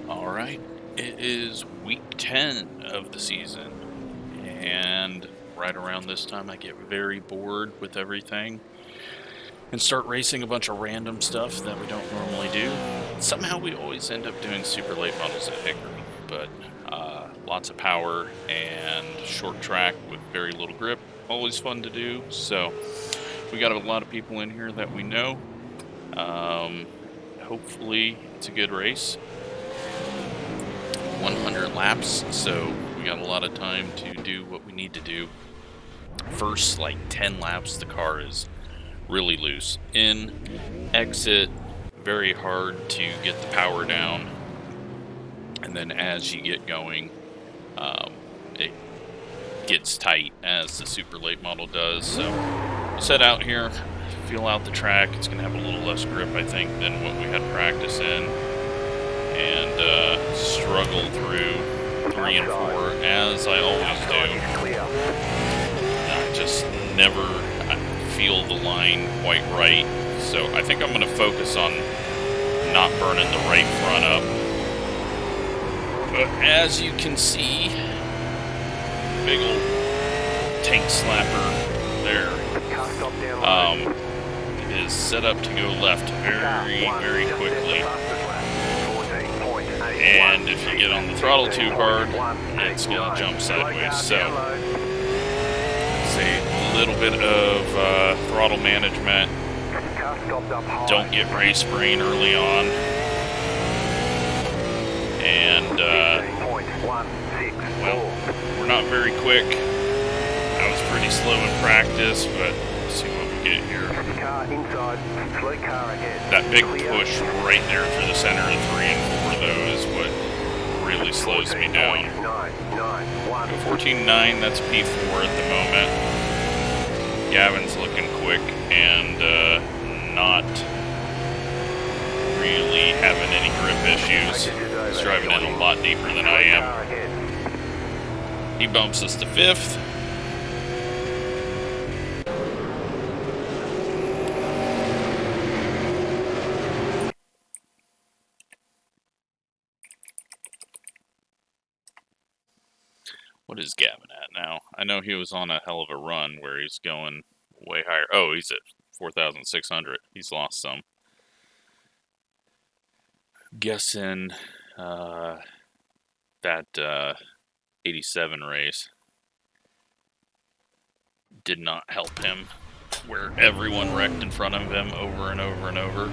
All right, it is week 10 of the season, and right around this time I get very bored with everything and start racing a bunch of random stuff that we don't normally do. Somehow we always end up doing super late models at Hickory, but lots of power and short track with very little grip, always fun to do. So we got a lot of people in here that we know. Hopefully it's a good race. 100 laps, so we got a lot of time to do what we need to do. First, like 10 laps, the car is really loose. In, exit, very hard to get the power down. And then as you get going, it gets tight, as the super late model does. So, set out here, feel out the track. It's going to have a little less grip, I think, than what we had practice in. And struggle through 3 and 4, as I always do. I just never feel the line quite right, so I think I'm going to focus on not burning the right front up. But as you can see, big old tank slapper there is set up to go left very, very quickly. And if you get on the throttle too hard, it's going to jump sideways. So it's a little bit of throttle management. Don't get race brain early on. And, well, we're not very quick. I was pretty slow in practice, but let's see what we get here. That big push right there through the center of 3 and 4, though, is what really slows me down. 14.9, that's P4 at the moment. Gavin's looking quick and not really having any grip issues. He's driving in a lot deeper than I am. He bumps us to 5th. What is Gavin at now? I know he was on a hell of a run where he's going way higher. Oh, he's at 4,600. He's lost some. Guessing that 87 race did not help him, where everyone wrecked in front of him over and over and over.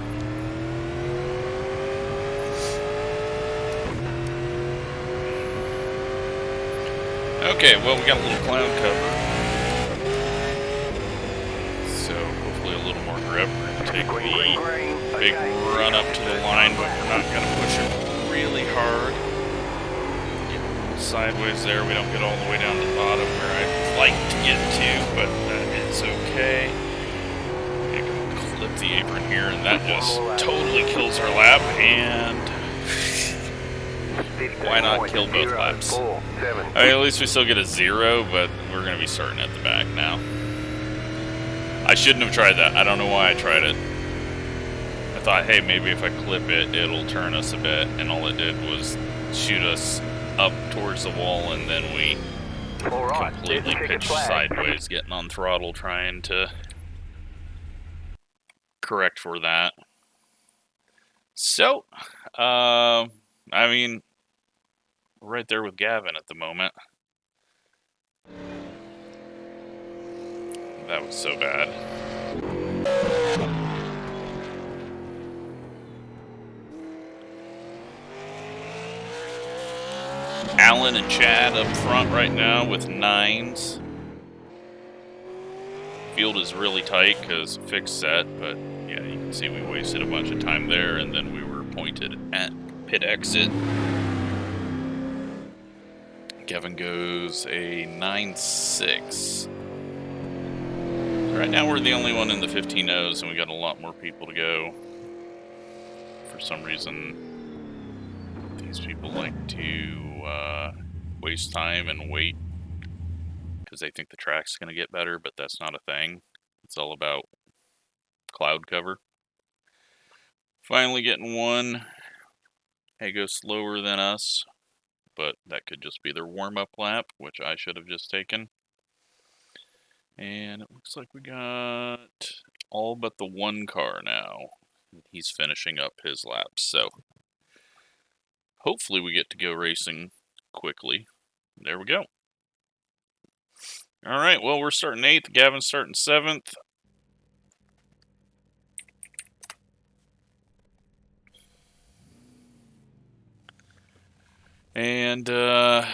Okay, well, we got a little cloud cover, so hopefully a little more grip. We're going to take the big run up to the line, but we're not going to push it really hard. Get a little sideways there. We don't get all the way down to the bottom where I'd like to get to, but that is okay. I can clip the apron here, and that just totally kills our lap, and why not kill both laps? I mean, at least we still get a 0, but we're going to be starting at the back now. I shouldn't have tried that. I don't know why I tried it. I thought, hey, maybe if I clip it, it'll turn us a bit, and all it did was shoot us up towards the wall, and then we completely pitched sideways, getting on throttle, trying to correct for that. So, I mean, we're right there with Gavin at the moment. That was so bad. Alan and Chad up front right now with 9s. Field is really tight because fixed set, but yeah, you can see we wasted a bunch of time there, and then we were pointed at pit exit. Kevin goes a 9.6. Right now we're the only one in the 15.0s, and we got a lot more people to go. For some reason, these people like to waste time and wait because they think the track's going to get better, but that's not a thing. It's all about cloud cover. Finally getting one. They go slower than us, but that could just be their warm-up lap, which I should have just taken. And it looks like we got all but the one car now. He's finishing up his laps, so hopefully we get to go racing quickly. There we go. All right, well, we're starting 8th. Gavin's starting 7th. And, then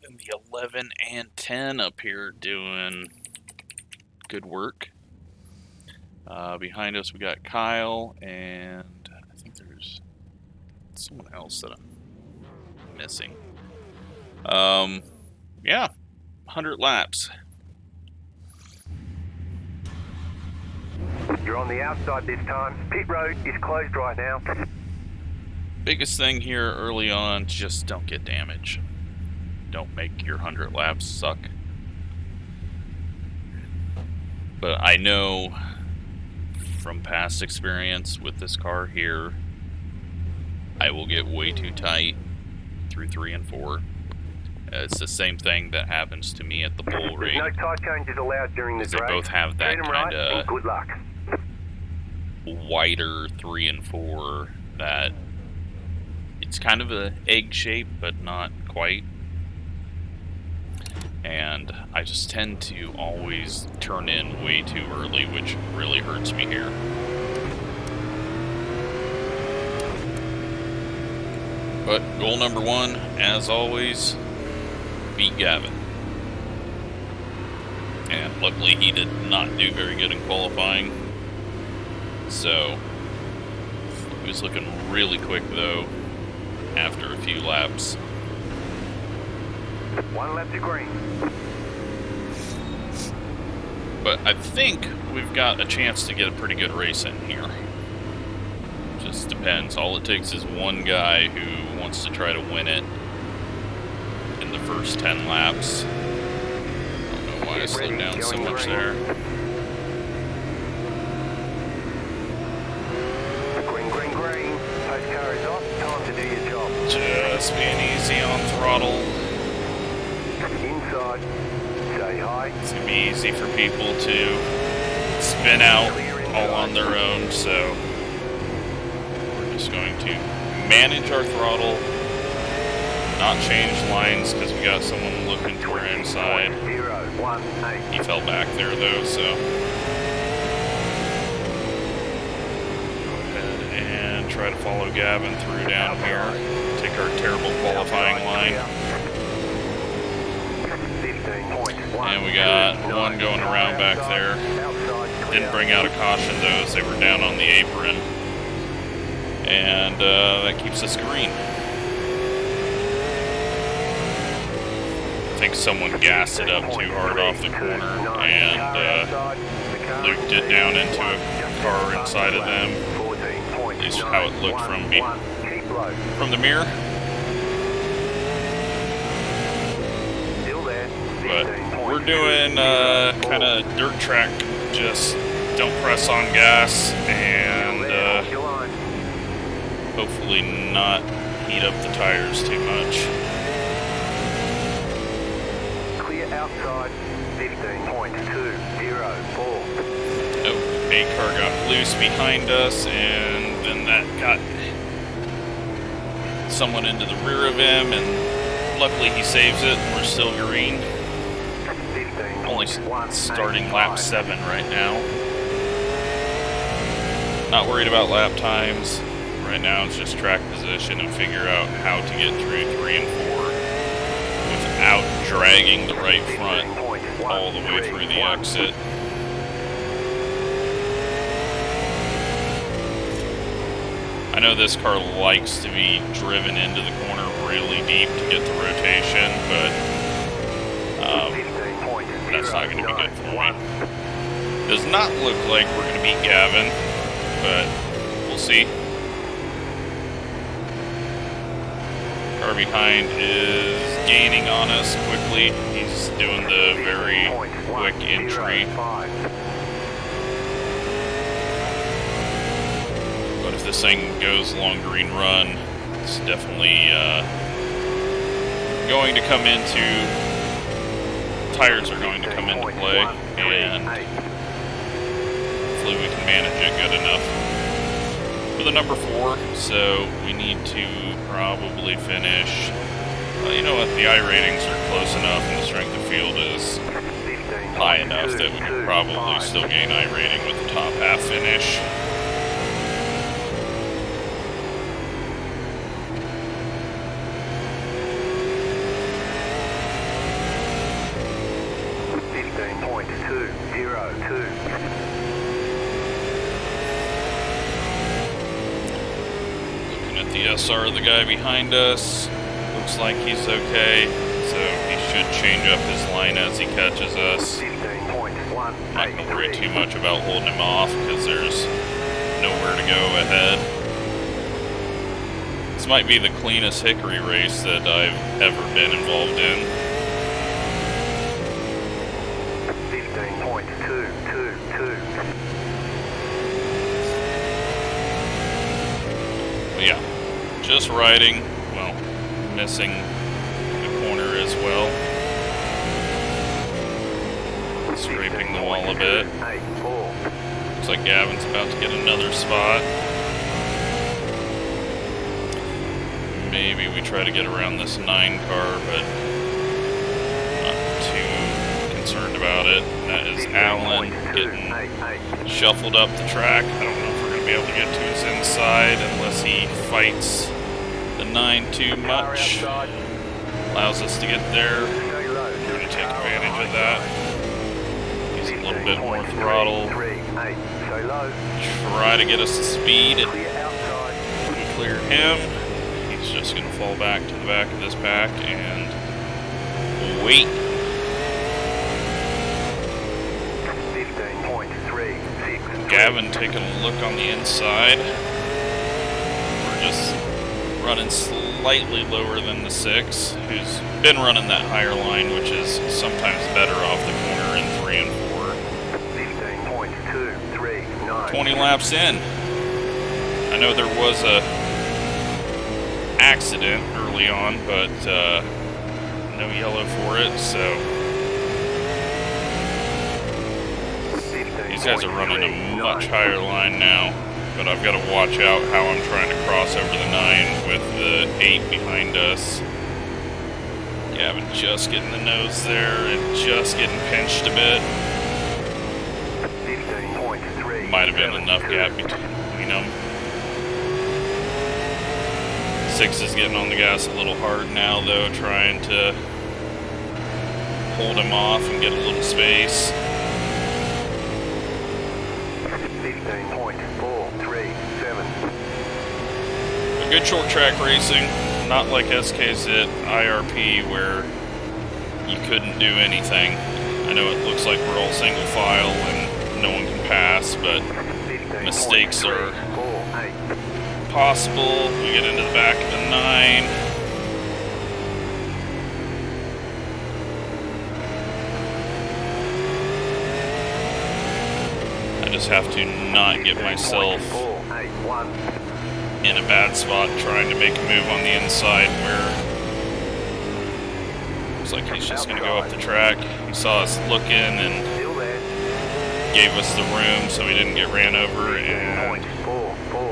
the 11 and 10 up here doing good work. Behind us, we got Kyle, and I think there's someone else that I'm missing. Yeah, 100 laps. You're on the outside this time. Pit road is closed right now. Biggest thing here early on, just don't get damage. Don't make your 100 laps suck. But I know from past experience with this car here, I will get way too tight through 3 and 4. It's the same thing that happens to me at the bull ring. There's no tire changes allowed during this race. They both have that kind of good luck. wider 3 and 4 that it's kind of a egg shape, but not quite. And I just tend to always turn in way too early, which really hurts me here. But goal number 1, as always, beat Gavin. And luckily he did not do very good in qualifying. So he was looking really quick though after a few laps. 1 lap to green. But I think we've got a chance to get a pretty good race in here. Just depends. All it takes is one guy who wants to try to win it in the first 10 laps. I don't know why I slowed down so much there. Green, green, green. Post car is off. Time to do your job. Just being easy on throttle. Inside. Say hi. It's going to be easy for people to spin out all on their own, so we're just going to manage our throttle, not change lines because we got someone looking to our inside. He fell back there though, so go ahead and try to follow Gavin through down here. Take our terrible qualifying line. And we got one going around back there. Didn't bring out a caution though, as they were down on the apron. And that keeps us green. I think someone gassed it up too hard off the corner and looped it down into a car inside of them. At least how it looked from me, from the mirror. But we're doing kind of dirt track, just don't press on gas and hopefully not heat up the tires too much. Clear outside 15.204. Oh, a car got loose behind us and then that got someone into the rear of him and luckily he saves it and we're still green. Only starting lap 7 right now. Not worried about lap times. Right now it's just track position and figure out how to get through 3 and 4 without dragging the right front all the way through the exit. I know this car likes to be driven into the corner really deep to get the rotation, but that's not going to be good for me. Does not look like we're going to beat Gavin, but we'll see. Car behind is gaining on us quickly. He's doing the very quick entry. this thing goes along green run, it's definitely going to come into, tires are going to come into play, and hopefully we can manage it good enough for the number 4. So we need to probably finish, you know what, the I-ratings are close enough and the strength of field is high enough that we can probably still gain I-rating with the top half finish. SR, the guy behind us, looks like he's okay, so he should change up his line as he catches us. Not going to worry too much about holding him off because there's nowhere to go ahead. This might be the cleanest Hickory race that I've ever been involved in. 15.222. But yeah. Just riding, well, missing the corner as well. Scraping the wall a bit. Looks like Gavin's about to get another spot. Maybe we try to get around this 9 car, but not too concerned about it. That is Alan getting shuffled up the track. I don't know if we're going to be able to get to his inside unless he fights the 9 too much. Allows us to get there. We're going to take advantage of that. Use a little bit more throttle. Try to get us to speed and clear him. He's just going to fall back to the back of this pack and wait. 15.36. Gavin taking a look on the inside. We're just running slightly lower than the 6, who's been running that higher line, which is sometimes better off the corner in 3 and 4. 15.239. 20 laps in. I know there was a accident early on, but no yellow for it, so these guys are running a much higher line now. But I've got to watch out how I'm trying to cross over the 9 with the 8 behind us. Gavin just getting the nose there and just getting pinched a bit. Might have been enough gap between them. 6 is getting on the gas a little hard now though, trying to hold him off and get a little space. 15.437. Good short track racing, not like SK's at IRP where you couldn't do anything. I know it looks like we're all single file and no one can pass, but mistakes are possible. We get into the back of the 9. I just have to not get myself in a bad spot trying to make a move on the inside where looks like he's just going to go up the track. He saw us looking and gave us the room so he didn't get ran over, and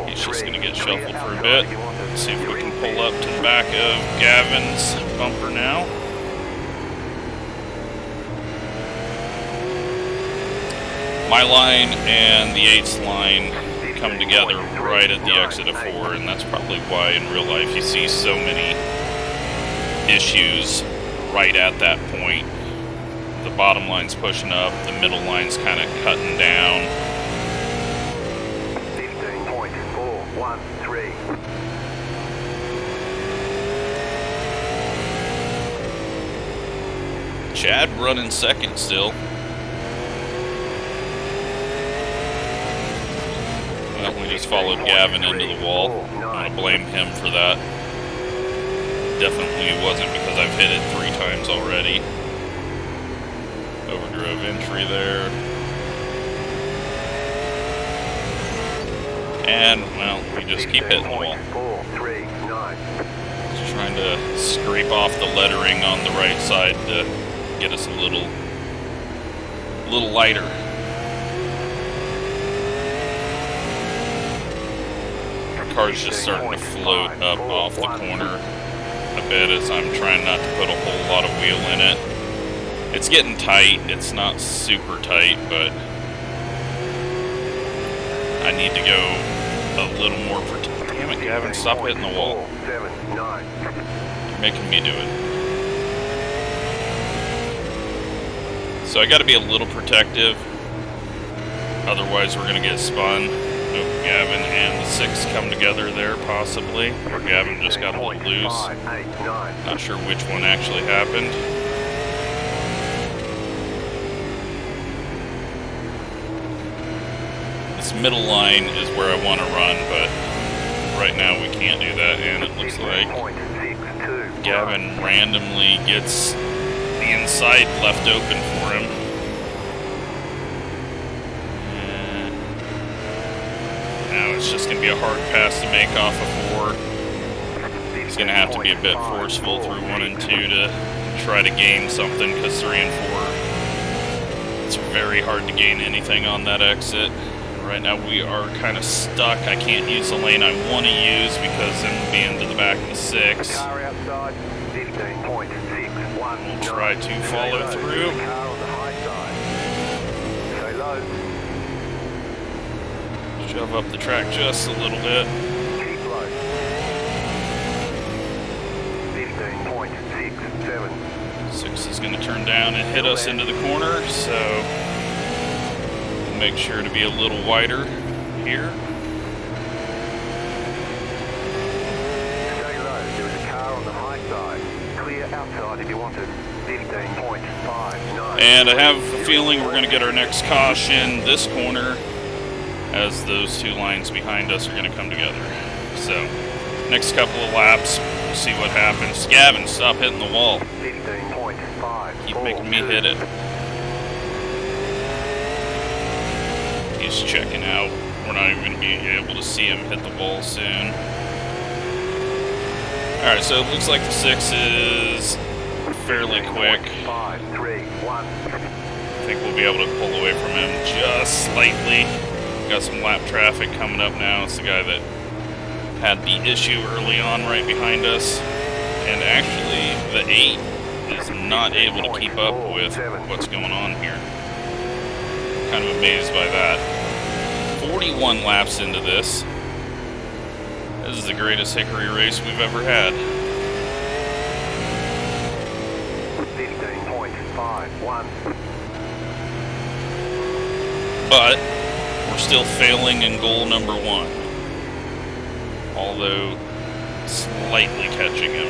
he's just going to get shuffled for a bit. Let's see if we can pull up to the back of Gavin's bumper now. My line and the 8's line come together right at the exit of 4, and that's probably why in real life you see so many issues right at that point. The bottom line's pushing up, the middle line's kind of cutting down. 15.413. Chad running second still. Well, we just followed Gavin into the wall. I'm going to blame him for that. Definitely wasn't because I've hit it 3 times already. Overdrove entry there. And, well, we just keep hitting the wall. 439. Just trying to scrape off the lettering on the right side to get us a little lighter. Our car's just starting to float up off the corner a bit as I'm trying not to put a whole lot of wheel in it. It's getting tight. It's not super tight, but I need to go a little more protected. Damn it, Gavin, stop hitting the wall. 479. You're making me do it. So I got to be a little protective, otherwise we're going to get spun. Oh, Gavin and the 6 come together there, possibly. Or Gavin just got a little loose. Not sure which one actually happened. This middle line is where I want to run, but right now we can't do that, and it looks like Gavin randomly gets the inside left open for him. And now it's just going to be a hard pass to make off of 4. He's going to have to be a bit forceful through 1 and 2 to try to gain something, because 3 and 4, it's very hard to gain anything on that exit. Right now we are kind of stuck. I can't use the lane I want to use because then we'll be into the back of the 6. We'll try to follow through. Shove up the track just a little bit. 15.67. 6 is going to turn down and hit us into the corner, so make sure to be a little wider here. Stay low. There is a car on the high side. Clear outside if you want it. 15.59. And I have a feeling we're going to get our next caution this corner, as those 2 lines behind us are going to come together. So, next couple of laps, we'll see what happens. Gavin, stop hitting the wall. 15.5. Keep making me hit it. He's checking out. We're not even going to be able to see him hit the wall soon. Alright, so it looks like the 6 is fairly quick. 5, 3, 1. I think we'll be able to pull away from him just slightly. Got some lap traffic coming up now. It's the guy that had the issue early on right behind us. And actually, the 8 is not able to keep up with what's going on here. Kind of amazed by that. 41 laps into this. This is the greatest Hickory race we've ever had. 15.51. But we're still failing in goal number 1. Although slightly catching him.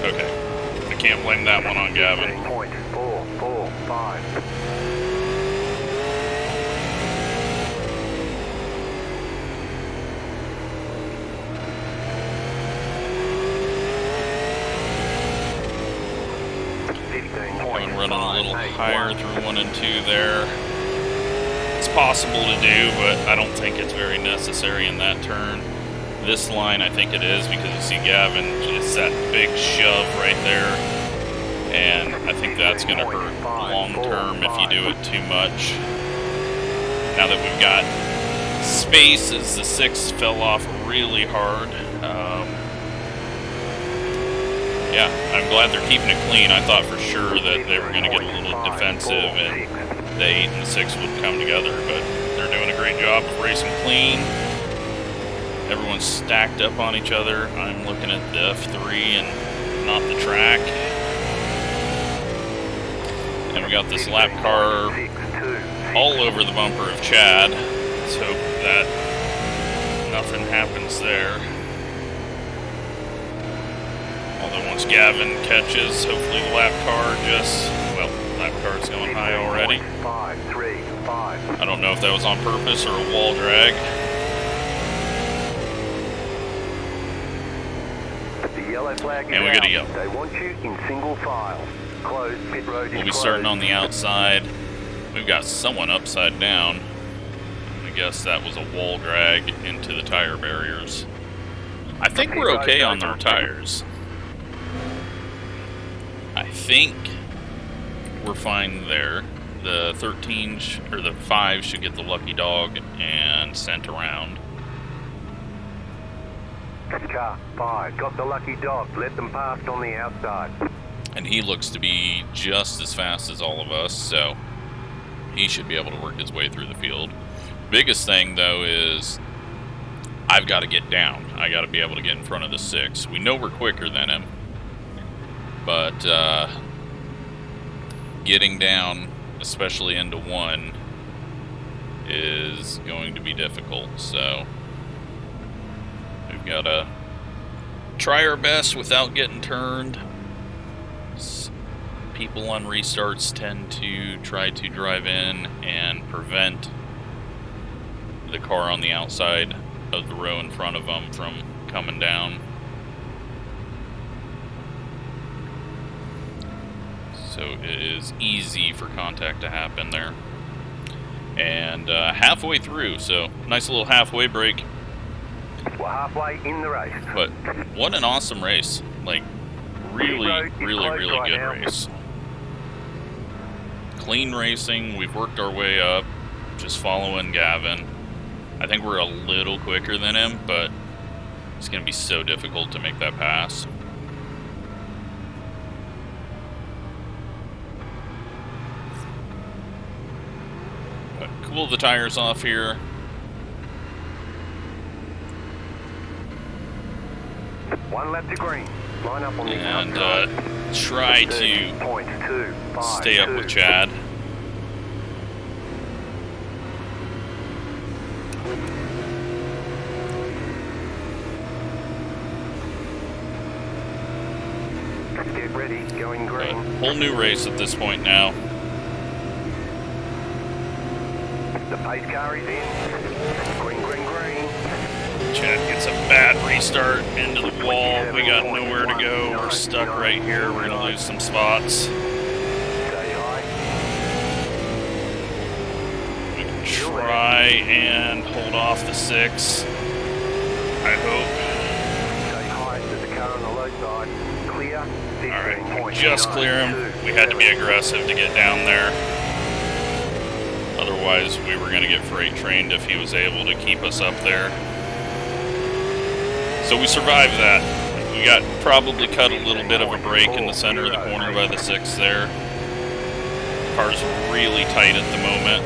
Okay. I can't blame that one on Gavin. 15.445. And running a little higher through 1 and 2 there. It's possible to do, but I don't think it's very necessary in that turn. This line, I think it is, because you see Gavin, it's that big shove right there. And I think that's going to hurt long term if you do it too much. Now that we've got space, as the 6 fell off really hard. Yeah, I'm glad they're keeping it clean. I thought for sure that they were going to get a little defensive and the 8 and the 6 would come together, but they're doing a great job of racing clean. Everyone's stacked up on each other. I'm looking at the F3 and not the track. And we got this lap car all over the bumper of Chad. Let's hope that nothing happens there. Although once Gavin catches, hopefully the lap car lap car's going high already. 535. I don't know if that was on purpose or a wall drag. The yellow flag is And we got a out. yellow. They want you in single file. Closed. Pit road is We'll be starting closed. on the outside. We've got someone upside down. I'm gonna guess that was a wall drag into the tire barriers. I think we're okay on our tires. I think we're fine there. The 13 or the 5 should get the lucky dog and sent around. Car 5 got the lucky dog. Let them past on the outside. And he looks to be just as fast as all of us, so he should be able to work his way through the field. Biggest thing, though, is I've got to get down. I got to be able to get in front of the 6. We know we're quicker than him, but getting down, especially into 1, is going to be difficult. So we've got to try our best without getting turned. People on restarts tend to try to drive in and prevent the car on the outside of the row in front of them from coming down. So it is easy for contact to happen there. And halfway through, so nice little halfway break. We're halfway in the race. But what an awesome race. Like, really good race. Clean racing. We've worked our way up, just following Gavin. I think we're a little quicker than him, but it's going to be so difficult to make that pass. But cool the tires off here. One lap to green. Line up on the And outside. try to stay up with Chad. Get ready, going green. Whole new race at this point now. The pace car is in. Green. Chad gets a bad restart into the wall. We got nowhere to go. We're stuck right here. We're going to lose some spots. Stay high. We can try and hold off the 6. I hope. Stay high to the car on the low side. Clear. Alright, just clear him. We had to be aggressive to get down there. Otherwise, we were going to get freight trained if he was able to keep us up there. So we survived that. We got probably cut a little bit of a break in the center of the corner by the 6 there. Car's really tight at the moment.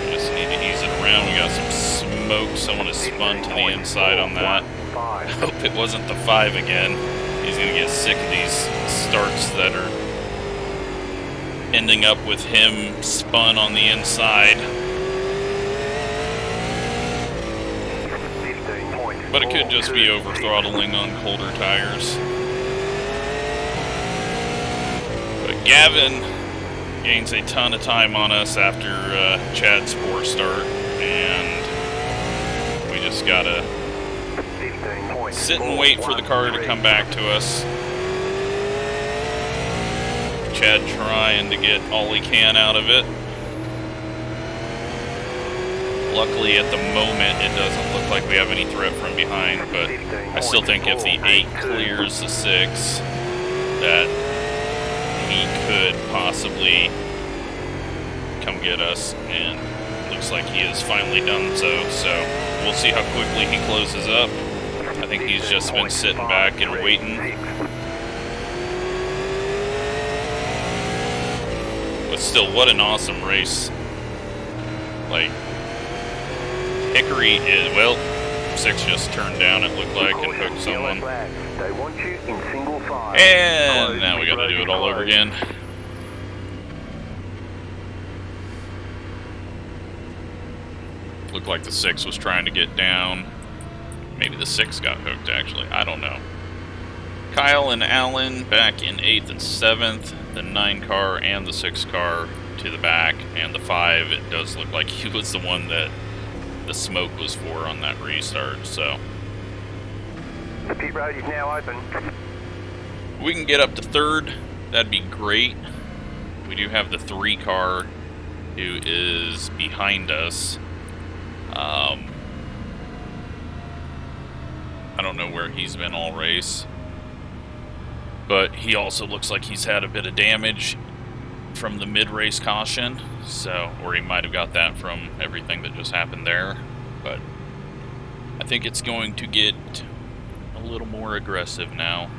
We just need to ease it around. We got some smoke. Someone has spun to the inside on that. I hope it wasn't the 5 again. He's going to get sick of these starts that are ending up with him spun on the inside. But it could just be over throttling on colder tires. But Gavin gains a ton of time on us after Chad's poor start, and we just gotta sit and wait for the car to come back to us. Chad trying to get all he can out of it. Luckily, at the moment, it doesn't look like we have any threat from behind, but I still think if the 8 clears the 6, that he could possibly come get us, and looks like he has finally done so. So we'll see how quickly he closes up. I think he's just been sitting back and waiting. But still, what an awesome race. Like, Hickory is, well, 6 just turned down, it looked like, and hooked someone. And now we gotta do it all over again. Looked like the 6 was trying to get down. Maybe the 6 got hooked, actually. I don't know. Kyle and Alan back in 8th and 7th. The 9 car and the 6 car to the back. And the 5, it does look like he was the one that the smoke was for on that restart, so. The pit road is now open. We can get up to 3rd. That'd be great. We do have the 3 car who is behind us. I don't know where he's been all race, but he also looks like he's had a bit of damage from the mid-race caution, so, or he might have got that from everything that just happened there, but I think it's going to get a little more aggressive now.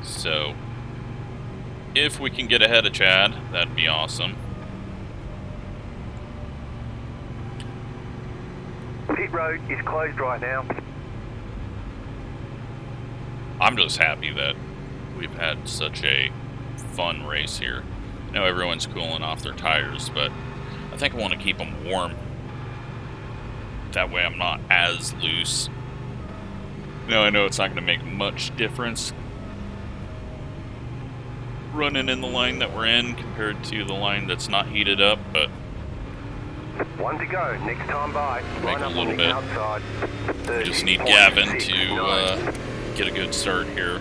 So, if we can get ahead of Chad, that'd be awesome. Pit road is closed right now. I'm just happy that we've had such a fun race here. I know everyone's cooling off their tires, but I think I want to keep them warm. That way I'm not as loose. Now I know it's not going to make much difference running in the line that we're in compared to the line that's not heated up, but 1 to go, next time by. Make Line a up little on the bit. outside. we just need Gavin to get a good start here.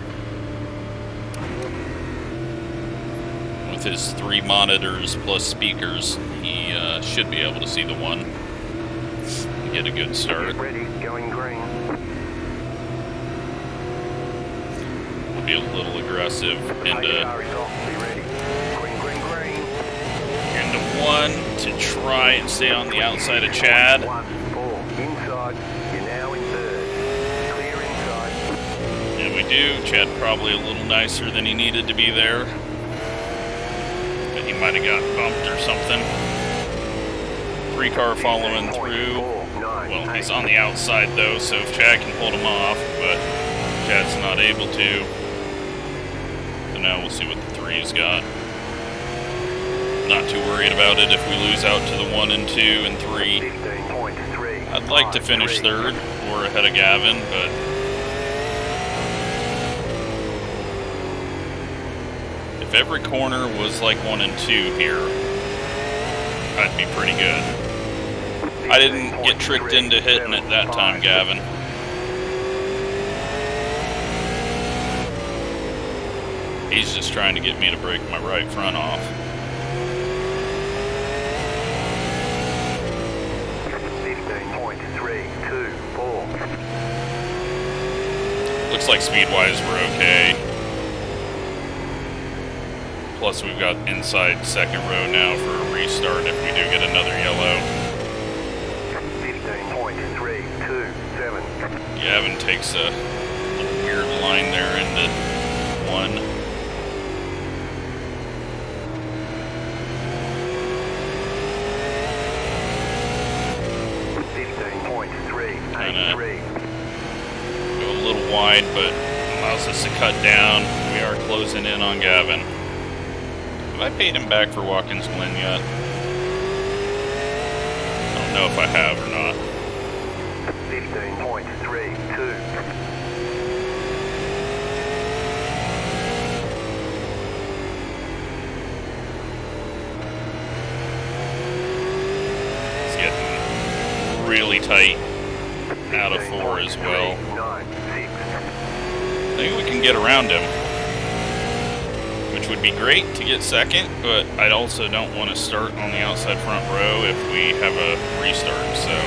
With his 3 monitors plus speakers, he should be able to see the one and get a good start. Ready, going green. We'll be a little aggressive into Car is off, be ready. Green, green, green. 1 to try and stay on the outside of Chad. 1, 4, inside. You're now in 3rd. Clear inside. And we do. Chad probably a little nicer than he needed to be there. But he might have got bumped or something. 3 car following through. Well, he's on the outside though, so if Chad can hold him off, but Chad's not able to. So now we'll see what the 3's got. Not too worried about it if we lose out to the 1 and 2 and 3. 15.3. I'd like to finish 3rd or ahead of Gavin, but if every corner was like 1 and 2 here, I'd be pretty good. I didn't get tricked into hitting it that time, Gavin. He's just trying to get me to break my right front off. 15.324. Looks like speed-wise we're okay. Plus we've got inside 2nd row now for a restart if we do get another yellow. 15.327. Gavin takes a little weird line there into 1. Go a little wide, but allows us to cut down. We are closing in on Gavin. Have I paid him back for Watkins Glen yet? I don't know if I have or not. 15.32. It's getting really tight out of 4 as well. I think we can get around him, which would be great to get 2nd, but I also don't want to start on the outside front row if we have a restart, so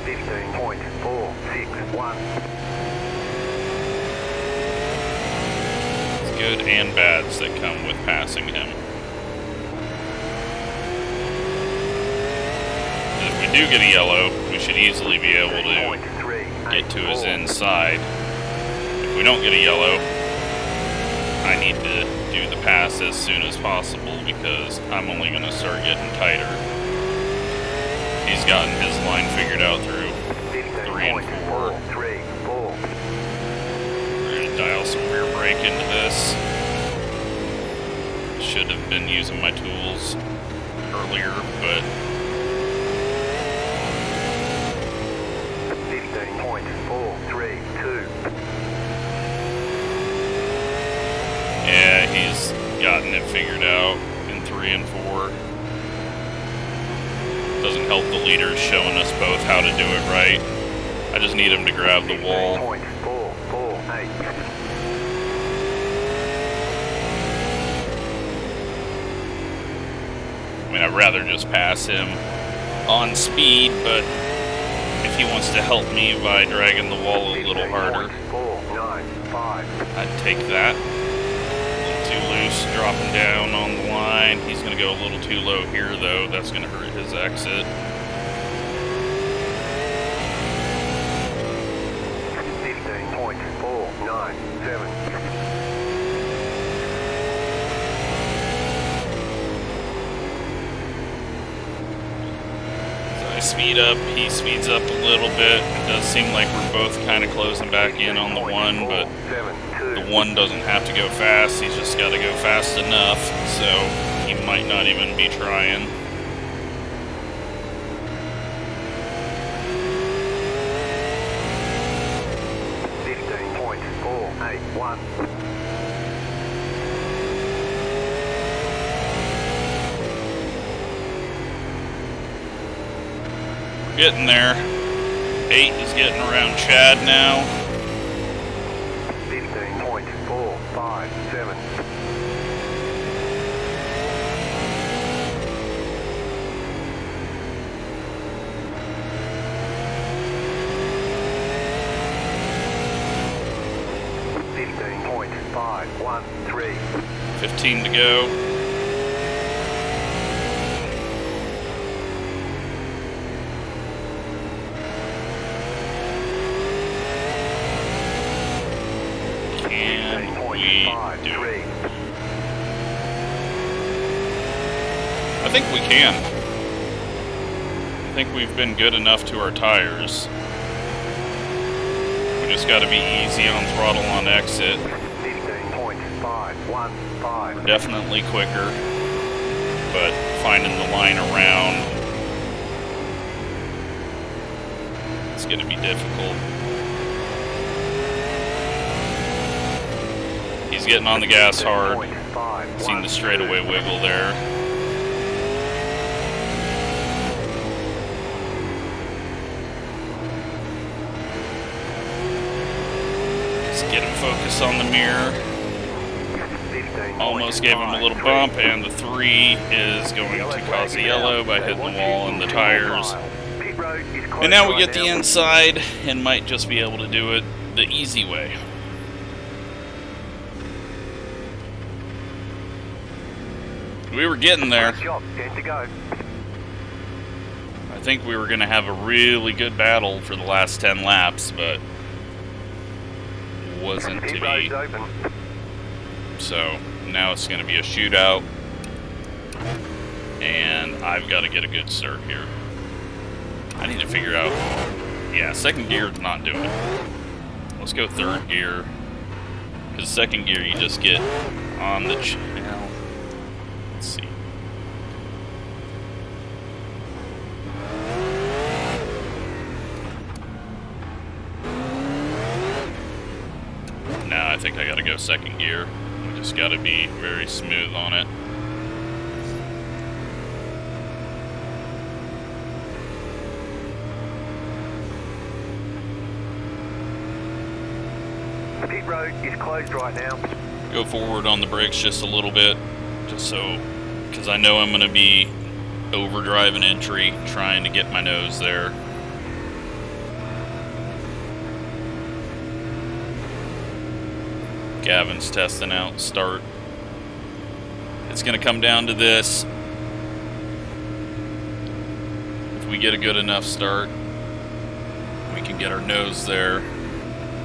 15.461. it's good and bads that come with passing him. If we do get a yellow, we should easily be able to get to his inside. If we don't get a yellow, I need to do the pass as soon as possible because I'm only going to start getting tighter. He's gotten his line figured out through 3 and 4. We're going to dial some rear brake into this. Should have been using my tools earlier, but 15.432. yeah, he's gotten it figured out in 3 and 4. Doesn't help the leaders showing us both how to do it right. I just need him to grab the wall. 15.44. 8. I mean, I'd rather just pass him on speed, but if he wants to help me by dragging the wall a little harder, 495. I'd take that. A little too loose, dropping down on the line. He's going to go a little too low here, though. That's going to hurt his exit. 15.497. I speed up, he speeds up a little bit. It does seem like we're both kind of closing back in on the one, but the one doesn't have to go fast, he's just got to go fast enough, so he might not even be trying. Getting there. 8 is getting around Chad now. 15.457. .513. 15 to go. I think we can. I think we've been good enough to our tires. We just got to be easy on throttle on exit. 15.515. We're definitely quicker, but finding the line around, it's going to be difficult. He's getting on the gas hard. Seen the straightaway wiggle there. Get him focused on the mirror. Almost gave him a little bump, and the 3 is going to cause a yellow by hitting the wall and the tires. And now we get the inside and might just be able to do it the easy way. We were getting there. I think we were going to have a really good battle for the last 10 laps, but wasn't to be. So now it's going to be a shootout, and I've got to get a good start here. I need to figure out, yeah, second gear is not doing it. Let's go third gear, because second gear you just get on the channel. Let's see. No, I think I gotta go second gear. We just gotta be very smooth on it. The pit road is closed right now. Go forward on the brakes just a little bit, just so, because I know I'm gonna be overdriving entry, trying to get my nose there. Gavin's testing out start. It's going to come down to this. If we get a good enough start, we can get our nose there.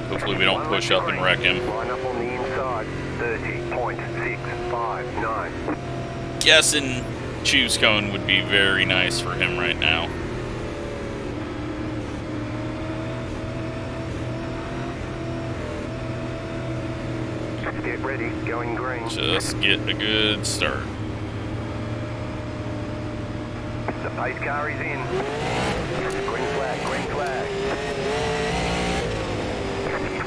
Hopefully we don't push up and wreck him. Line up on the inside, 30.659. Guessing choose cone would be very nice for him right now. Get ready, going green. Just get a good start. The pace car is in. Green flag, green flag.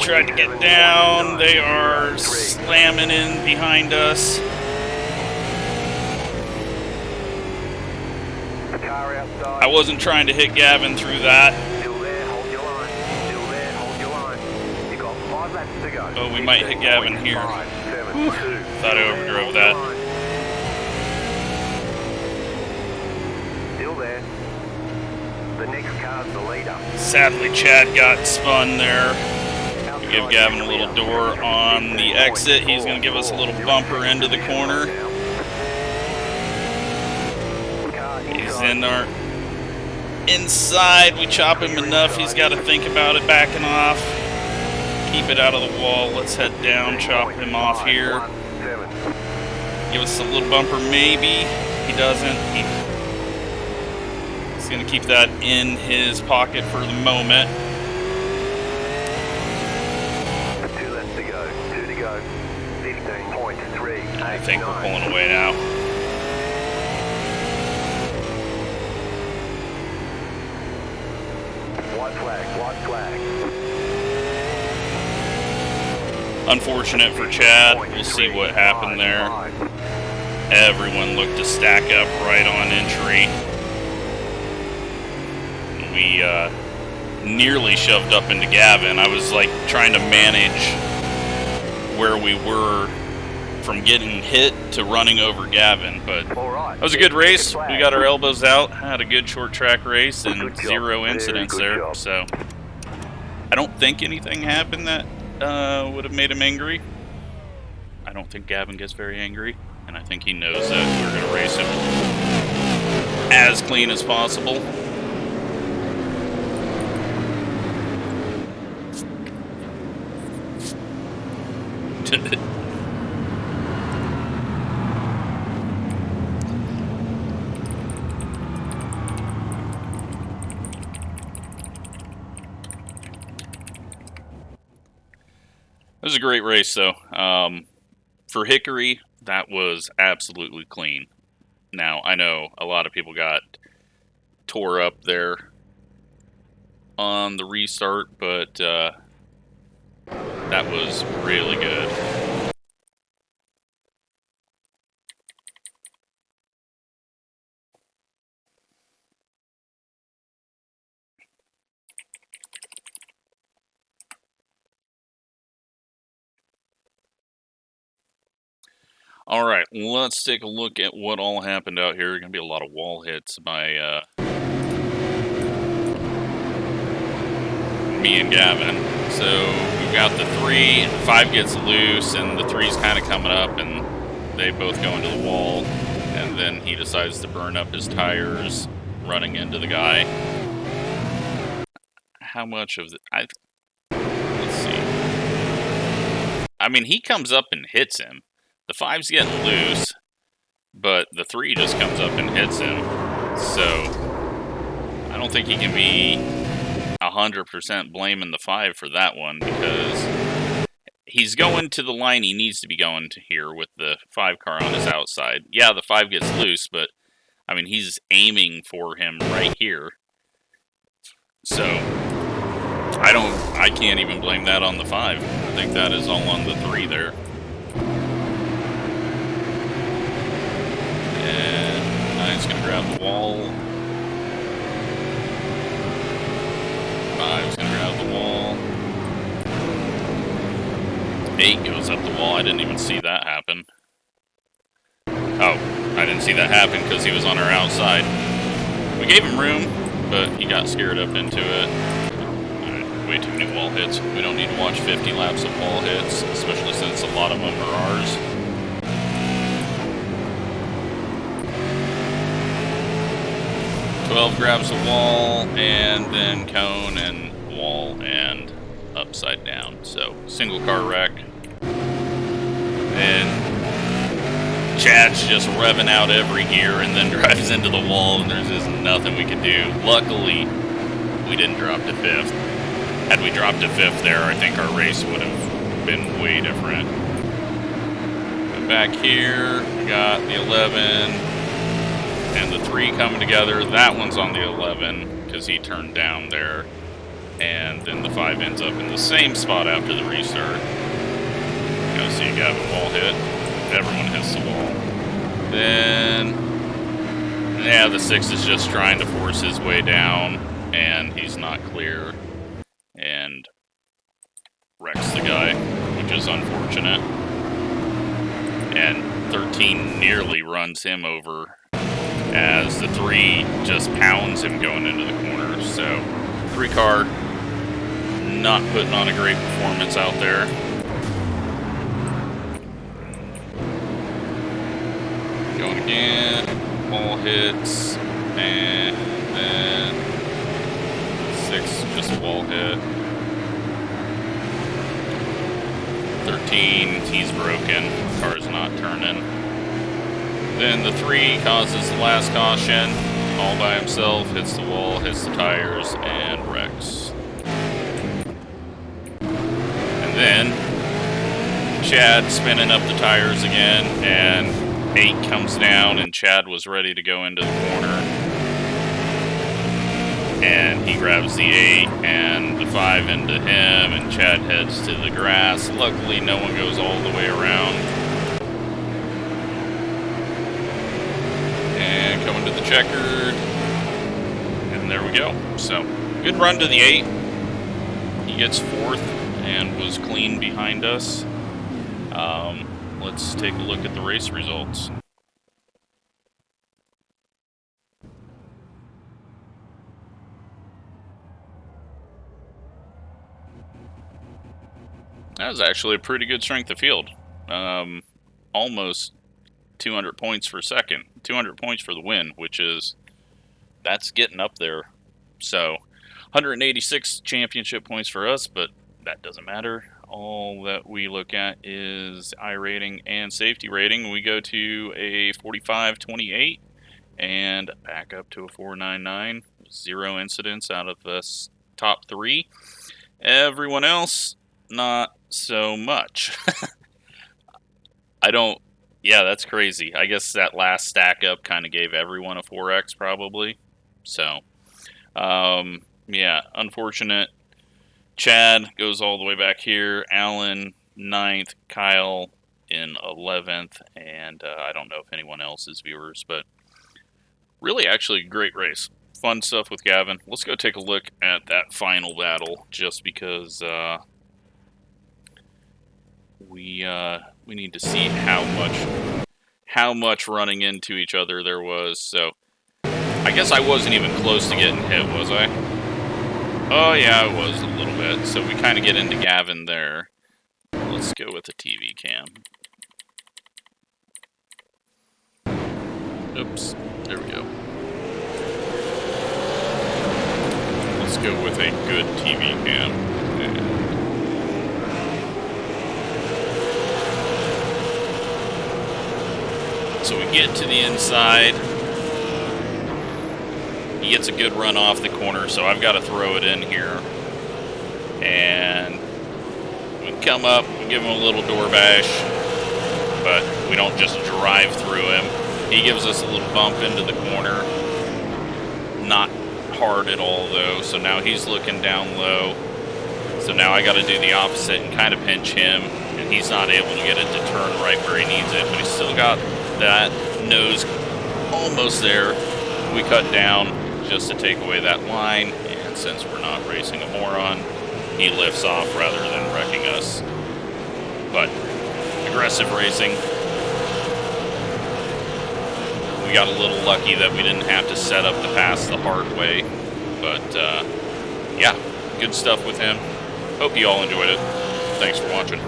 Tried to get down. They are slamming in behind us. The car outside. I wasn't trying to hit Gavin through that. Still there, hold your line. Still there, hold your line. You got 5 laps to go. Oh, we might hit Gavin here. 5, 7, Whew. 2. Thought I overdrove that. Still there. The next car's the leader. Sadly, Chad got spun there. We give Gavin a little door on the exit. He's going to give us a little bumper into the corner. He's in our inside. We chop him enough. He's got to think about it backing off. Keep it out of the wall. Let's head down, chop him off here. Give us a little bumper, maybe. He doesn't. He's going to keep that in his pocket for the moment. 2 laps to go. 2 to go. 15.3. I think we're pulling away now. White flag. White flag. Unfortunate for Chad. We'll see what happened there. Everyone looked to stack up right on entry. We nearly shoved up into Gavin. I was like trying to manage where we were from getting hit to running over Gavin, but that was a good race. We got our elbows out, had a good short track race, and 0 incidents there. So I don't think anything happened that would have made him angry. I don't think Gavin gets very angry, and I think he knows that we're going to race him as clean as possible. It was a great race, though. For Hickory, that was absolutely clean. Now, I know a lot of people got tore up there on the restart, but that was really good. All right, let's take a look at what all happened out here. There's going to be a lot of wall hits by me and Gavin. So we've got the 3, 5 gets loose, and the 3's kind of coming up, and they both go into the wall. And then he decides to burn up his tires, running into the guy. How much of the... let's see. I mean, he comes up and hits him. The 5's getting loose, but the 3 just comes up and hits him. So I don't think he can be 100% blaming the 5 for that one, because he's going to the line he needs to be going to here with the 5 car on his outside. Yeah, the 5 gets loose, but I mean, he's aiming for him right here. So I can't even blame that on the 5. I think that is all on the 3 there. And 9's going to grab the wall. 5's going to grab the wall. 8 goes up the wall. I didn't even see that happen. Oh, I didn't see that happen because he was on our outside. We gave him room, but he got scared up into it. Alright, way too many wall hits. We don't need to watch 50 laps of wall hits, especially since a lot of them are ours. Grabs the wall, and then cone and wall and upside down. So single car wreck. And Chad's just revving out every gear and then drives into the wall, and there's just nothing we can do. Luckily, we didn't drop to 5th. Had we dropped to 5th there, I think our race would have been way different. But back here, we got the 11. And the 3 coming together. That one's on the 11 because he turned down there. And then the 5 ends up in the same spot after the restart. Gotta see Gavin wall hit. Everyone hits the wall. Then, yeah, the 6 is just trying to force his way down, and he's not clear. And wrecks the guy, which is unfortunate. And 13 nearly runs him over as the 3 just pounds him going into the corner. So 3 car not putting on a great performance out there. Going again, all hits, and then 6 just a wall hit. 13, he's broken, car's not turning. Then the 3 causes the last caution, all by himself, hits the wall, hits the tires, and wrecks. And then Chad spinning up the tires again, and 8 comes down, and Chad was ready to go into the corner. And he grabs the 8 and the 5 into him, and Chad heads to the grass. Luckily, no one goes all the way around. And coming to the checkered. And there we go. So, good run to the 8. He gets 4th and was clean behind us. Let's take a look at the race results. That was actually a pretty good strength of field. Almost 200 points for second. 200 points for the win, which is, that's getting up there. So, 186 championship points for us, but that doesn't matter. All that we look at is iRating and safety rating. We go to a 45-28 and back up to a 499. 0 incidents out of the top 3. Everyone else, not so much. Yeah, that's crazy. I guess that last stack up kind of gave everyone a 4X probably. So, yeah, unfortunate. Chad goes all the way back here. Alan, 9th. Kyle in 11th. And I don't know if anyone else is viewers, but really actually great race. Fun stuff with Gavin. Let's go take a look at that final battle just because we need to see how much running into each other there was. So I guess I wasn't even close to getting hit, was I? Oh yeah, I was a little bit. So we kind of get into Gavin there. Let's go with the TV cam. Oops, there we go. Let's go with a good TV cam. So we get to the inside. He gets a good run off the corner, so I've got to throw it in here. And we come up, we give him a little door bash, but we don't just drive through him. He gives us a little bump into the corner. Not hard at all, though, so now he's looking down low. So now I got to do the opposite and kind of pinch him, and he's not able to get it to turn right where he needs it, but he's still got that nose almost there. We cut down just to take away that line, and since we're not racing a moron, he lifts off rather than wrecking us. But aggressive racing. We got a little lucky that we didn't have to set up the pass the hard way, but yeah, good stuff with him. Hope you all enjoyed it. Thanks for watching.